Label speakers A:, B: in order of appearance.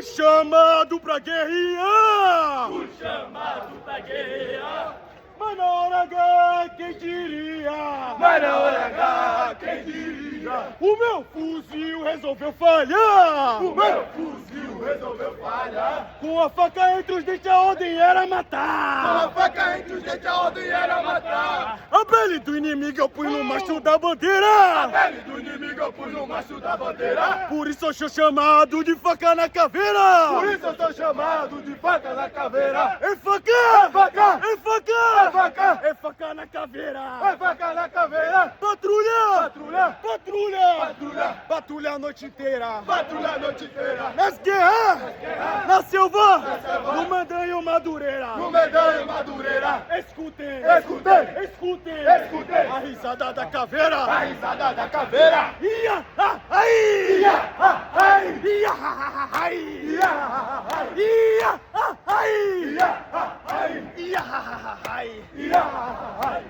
A: chamado pra guerrear!
B: O chamado pra guerrear.
A: Mas na hora H, quem diria?
B: Mas na hora H, quem diria?
A: O meu fuzil resolveu falhar!
B: O meu fuzil resolveu falhar.
A: Com a faca entre os dentes a ordem era
B: Com
A: matar!
B: a faca entre os dentes a ordem era matar.
A: A pele do inimigo eu pus no mastro da
B: A
A: bandeira!
B: pele do inimigo eu pus no macho da bandeira.
A: Por isso eu sou chamado de faca na caveira!
B: Por isso eu sou chamado de faca na caveira.
A: É faca!
B: É faca!
A: É faca!
B: É faca!
A: É faca na caveira!
B: É faca na caveira.
A: Patrulha!
B: Patrulha!
A: Patrulha!
B: Patrulha!
A: Patrulha a noite inteira!
B: Patrulha a noite inteira.
A: Nas guerras! Na selva!
B: selva.
A: No Mandanho Madureira!
B: No Medanho Madureira.
A: Escutem!
B: Escutem!
A: Escutem!
B: Escutem!
A: A risada da caveira!
B: A risada da caveira.
A: Ia! Aí!
B: Ia! Ai!
A: Ia! Aí!
B: Ia! Ai!
A: Ia! Aí!
B: Ia! Ai!
A: Ia! Aí!
B: Ia! Ai!